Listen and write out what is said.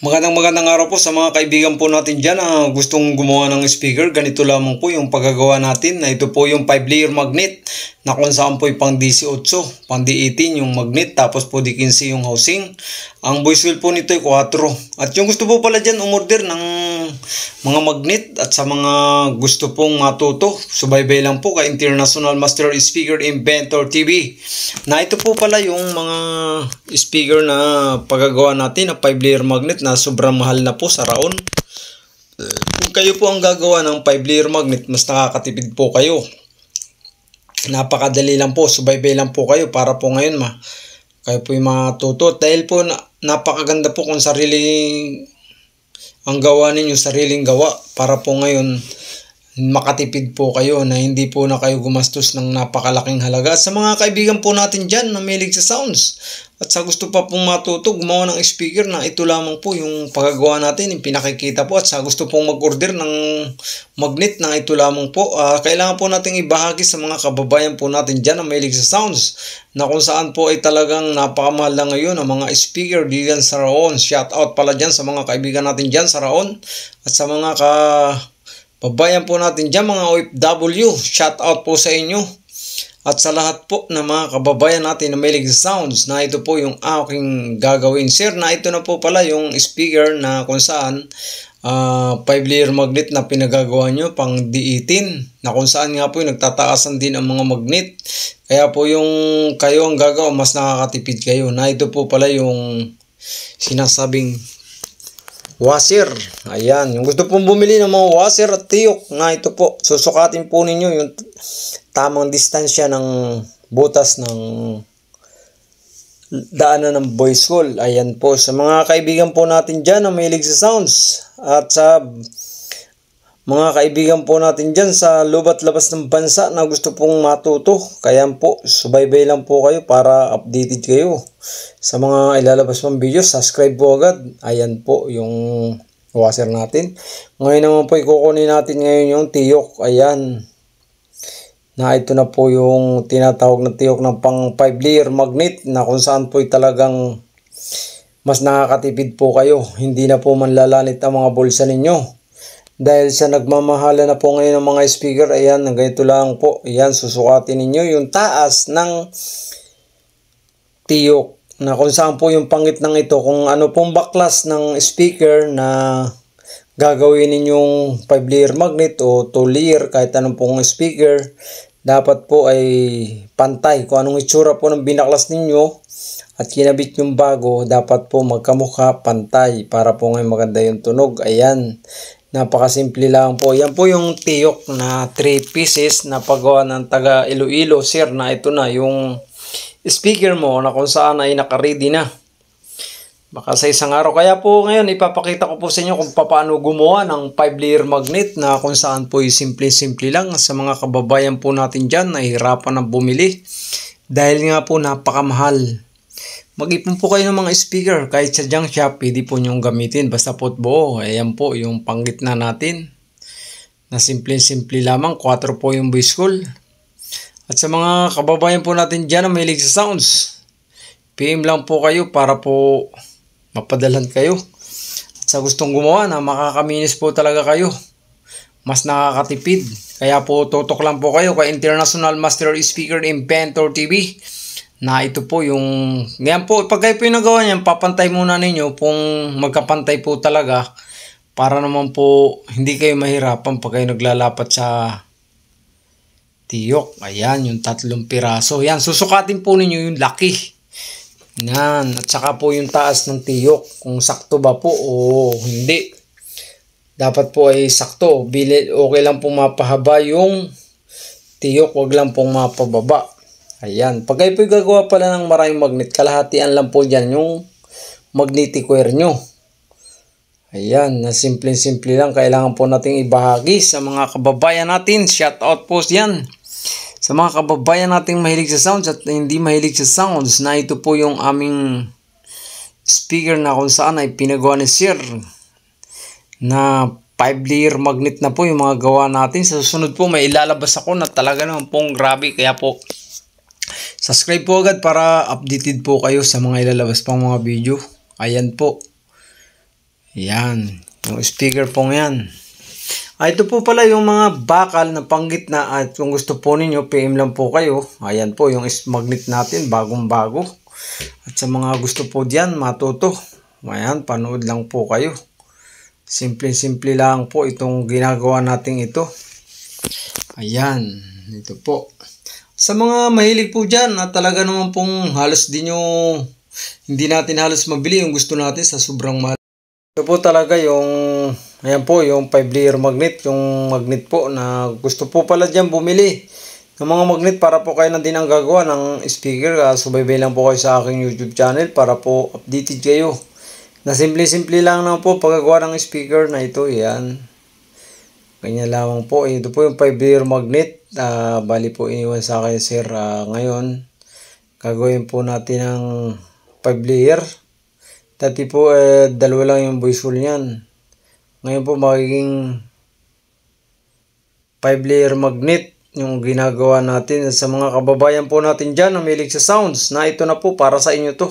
Magandang araw po sa mga kaibigan po natin dyan na gustong gumawa ng speaker. Ganito lamang po yung paggagawa natin. Na ito po yung 5-layer magnet na kung saan po yung pang 18, pang 18 yung magnet, tapos po 15 yung housing. Ang voice wheel po nito ay 4. At yung gusto po pala dyan umorder ng mga magnet at sa mga gusto pong matuto, subaybay lang po kay International Master Speaker Inventor TV. Na ito po pala yung mga speaker na paggagawa natin na 5-layer magnet na sobrang mahal na po sa raon. Kung kayo po ang gagawa ng 5-layer magnet, mas nakakatipid po kayo. Napakadali lang po, subaybay lang po kayo para po ngayon kayo po yung matuto. Dahil po napakaganda po kung sariling ang gawa ninyo, sariling gawa, para po ngayon makatipid po kayo na hindi po na kayo gumastos ng napakalaking halaga. Sa mga kaibigan po natin dyan na mahilig sa sounds at sa gusto pa pong matuto gumawa ng speaker, na ito lamang po yung pagagawa natin, yung pinakikita po. At sa gusto pong mag-order ng magnet, na ito lamang po, kailangan po natin ibahagi sa mga kababayan po natin dyan na mahilig sa sounds, na kung saan po ay talagang napakamahal na ngayon ang mga speaker diyan sa Raon. Shout out pala dyan sa mga kaibigan natin dyan sa Raon at sa mga babayan po natin dyan, mga OFW, shout out po sa inyo. At sa lahat po na mga kababayan natin na mahilig sa sounds, na ito po yung aking gagawin, sir, na ito na po pala yung speaker na kung saan 5-layer magnet na pinagagawa nyo pang D18, na kung saan nga po yung nagtataasan din ang mga magnet. Kaya po yung kayo ang gagawa, mas nakakatipid kayo. Na ito po pala yung sinasabing washer. Ayan, yung gusto pong bumili ng mga washer at tiyok, na ito po, susukatin po ninyo yung tamang distansya ng butas ng daanan ng voice call. Ayan po, sa mga kaibigan po natin dyan na mahilig sa sounds, at sa mga kaibigan po natin dyan sa lubat labas ng bansa na gusto pong matuto, kaya po, subaybay lang po kayo para updated kayo sa mga ilalabas mong videos. Subscribe po agad. Ayan po yung washer natin. Ngayon naman po ikukunin natin ngayon yung tiyok. Ayan, na ito na po yung tinatawag na tiyok ng pang 5-layer magnet, na kung saan po talagang mas nakakatipid po kayo. Hindi na po manlalanit ang mga bulsa ninyo. Dahil sa nagmamahala na po ngayon ng mga speaker, ayan, ganito lang po. Ayan, susukatin ninyo yung taas ng tiyok, na kung saan po yung pangit ng ito, kung ano pong baklas ng speaker na gagawin ninyong 5-layer magnet o 2-layer, kahit anong pong speaker, dapat po ay pantay. Kung anong itsura po ng binaklas ninyo at kinabit yung bago, dapat po magkamukha, pantay, para po ngayon maganda yung tunog. Ayan, napakasimple lang po. Yan po yung tiyok na 3 pieces na paggawa ng taga Iloilo, sir, na ito na yung speaker mo, na kung saan ay nakaready na baka sa isang araw. Kaya po ngayon ipapakita ko po sa inyo kung paano gumawa ng 5-layer magnet, na kung saan po simple-simple lang. Sa mga kababayan po natin dyan na hirapan na bumili dahil nga po napakamahal, mag-ipon po kayo ng mga speaker kahit sa junk shop, pwede po nyong gamitin basta po buo. Ayan po yung panggitna natin, na simple-simple lamang, 4 po yung voice call. At sa mga kababayan po natin dyan na mahilig sa sounds, PM lang po kayo para po mapadalan kayo. At sa gustong gumawa na makakaminis po talaga kayo, mas nakakatipid, kaya po tutok lang po kayo kay International Master Speaker Inventor TV, na ito po yung ngayon po. Pag kayo po yung nagawa niyan, papantay muna ninyo kung magkapantay po talaga, para naman po hindi kayo mahirapan pag kayo naglalapat sa tiyok. Ayan, yung 3 piraso. Yan, susukatin po ninyo yung laki. Yan, at saka po yung taas ng tiyok, kung sakto ba po o hindi. Dapat po ay sakto. Okay lang pong mapahaba yung tiyok, wag lang pong mapababa. Ayan, pag kayo po gagawa pala ng maraming magnet, kalahatian lang po dyan yung magnetic wire nyo. Ayan, na simple-simple lang. Kailangan po nating ibahagi sa mga kababayan natin. Shout out po yan sa mga kababayan nating mahilig sa sounds at hindi mahilig sa sounds, na ito po yung aming speaker na kung saan ay pinagawa ni sir, na 5-layer magnet na po yung mga gawa natin. Sa susunod po may ilalabas ako na talaga naman pong grabe. Kaya po subscribe po agad para updated po kayo sa mga ilalabas pang mga video. Ayan po. Yan, yung speaker pong yan. Ito po pala yung mga bakal na panggitna at kung gusto po ninyo, PM lang po kayo. Ayan po yung magnet natin, bagong-bago. At sa mga gusto po diyan, matuto. Ayan, panood lang po kayo. Simple-simple lang po itong ginagawa natin ito. Ayan, ito po. Sa mga mahilig po dyan, at talaga naman pong halos hindi natin halos mabili yung gusto natin sa sobrang mahal. Ito po talaga yung, ayan po, yung 5-layer magnet. Yung magnet po na gusto po pala dyan bumili ng mga magnet para po kayo na din ang gagawa ng speaker. Subaybay lang po kayo sa aking YouTube channel para po updated kayo. Na simple-simple lang naman po paggagawa ng speaker na ito. Yan. Ganyan lamang po. Ito po yung 5-layer magnet. Bali po iniwan sa akin sir ngayon. Gagawin po natin ng 5-layer. Dati po, dalawa lang yung voice hole niyan. Ngayon po, magiging 5-layer magnet yung ginagawa natin. Sa mga kababayan po natin dyan na mahilig sa sounds, na ito na po para sa inyo to.